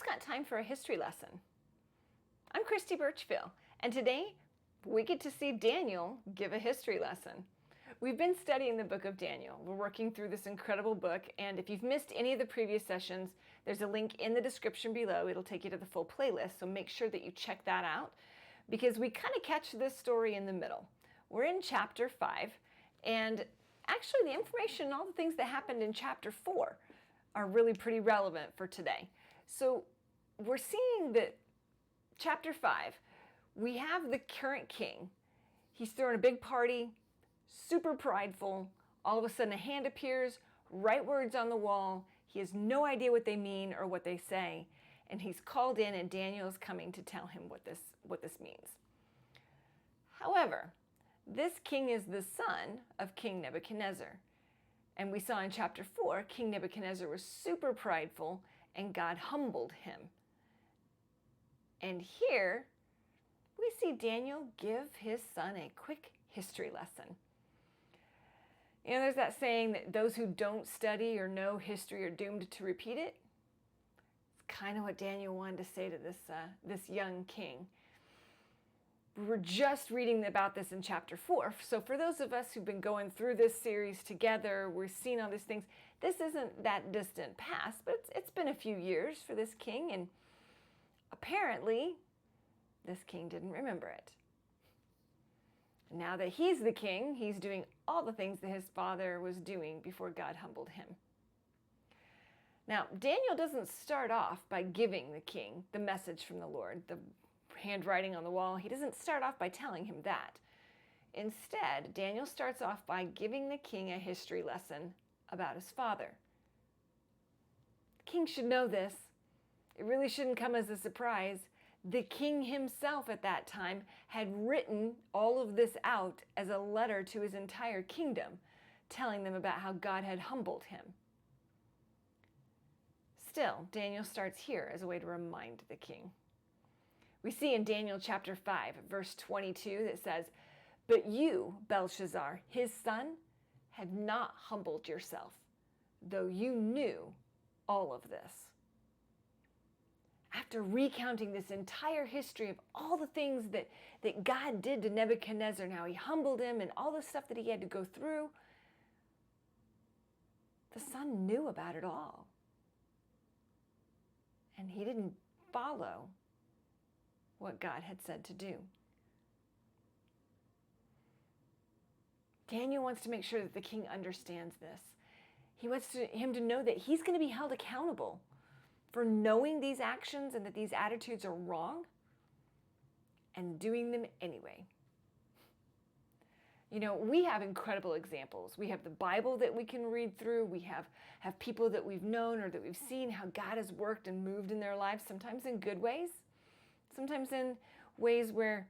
got time for a history lesson. I'm Christy Birchville, and today we get to see Daniel give a history lesson. We've been studying the book of Daniel. We're working through this incredible book, and if you've missed any of the previous sessions, there's a link in the description below. It'll take you to the full playlist, so make sure that you check that out, because we kind of catch this story in the middle. We're in chapter 5, and actually the information and all the things that happened in chapter 4 are really pretty relevant for today. So we're seeing that chapter 5, we have the current king. He's throwing a big party, super prideful. All of a sudden a hand appears, write words on the wall. He has no idea what they mean or what they say. And he's called in, and Daniel is coming to tell him what this means. However, this king is the son of King Nebuchadnezzar. And we saw in chapter 4, King Nebuchadnezzar was super prideful and God humbled him. And here we see Daniel give his son a quick history lesson. You know, there's that saying that those who don't study or know history are doomed to repeat it. It's kind of what Daniel wanted to say to this young king. We were just reading about this in chapter 4. So for those of us who've been going through this series together, we're seeing all these things. This isn't that distant past, but it's been a few years for this king, and apparently this king didn't remember it. Now that he's the king, he's doing all the things that his father was doing before God humbled him. Now, Daniel doesn't start off by giving the king the message from the Lord, the handwriting on the wall. He doesn't start off by telling him that. Instead, Daniel starts off by giving the king a history lesson about his father. The king should know this. It really shouldn't come as a surprise. The king himself at that time had written all of this out as a letter to his entire kingdom, telling them about how God had humbled him. Still, Daniel starts here as a way to remind the king. We see in Daniel chapter 5, verse 22, that says, "But you, Belshazzar, his son, have not humbled yourself, though you knew all of this." After recounting this entire history of all the things that God did to Nebuchadnezzar and how he humbled him and all the stuff that he had to go through, the son knew about it all. And he didn't follow what God had said to do. Daniel wants to make sure that the king understands this. He wants him to know that he's going to be held accountable for knowing these actions and that these attitudes are wrong and doing them anyway. You know, we have incredible examples. We have the Bible that we can read through. We have people that we've known or that we've seen how God has worked and moved in their lives, sometimes in good ways, sometimes in ways where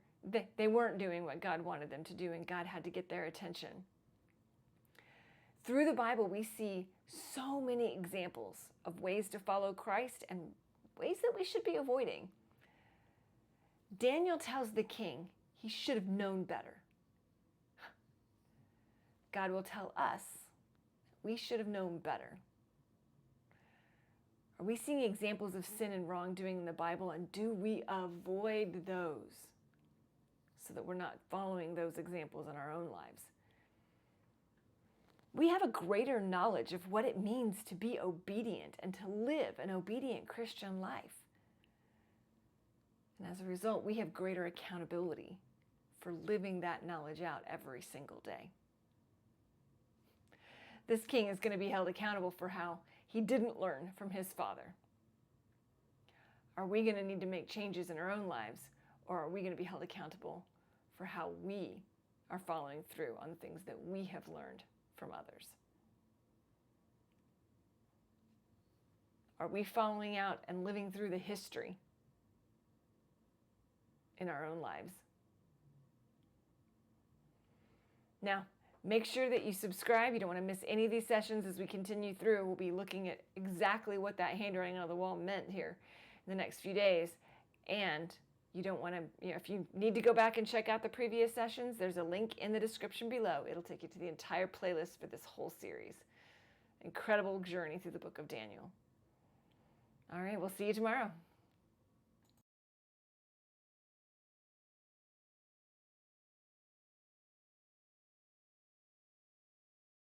they weren't doing what God wanted them to do and God had to get their attention. Through the Bible, we see so many examples of ways to follow Christ and ways that we should be avoiding. Daniel tells the king he should have known better. God will tell us we should have known better. Are we seeing examples of sin and wrongdoing in the Bible, and do we avoid those so that we're not following those examples in our own lives? We have a greater knowledge of what it means to be obedient and to live an obedient Christian life. And as a result, we have greater accountability for living that knowledge out every single day. This king is going to be held accountable for how he didn't learn from his father. Are we going to need to make changes in our own lives, or are we going to be held accountable for how we are following through on the things that we have learned from others? Are we following out and living through the history in our own lives? Now, make sure that you subscribe. You don't want to miss any of these sessions as we continue through. We'll be looking at exactly what that handwriting on the wall meant here in the next few days. And you don't want to, if you need to go back and check out the previous sessions, there's a link in the description below. It'll take you to the entire playlist for this whole series. Incredible journey through the book of Daniel. All right, we'll see you tomorrow.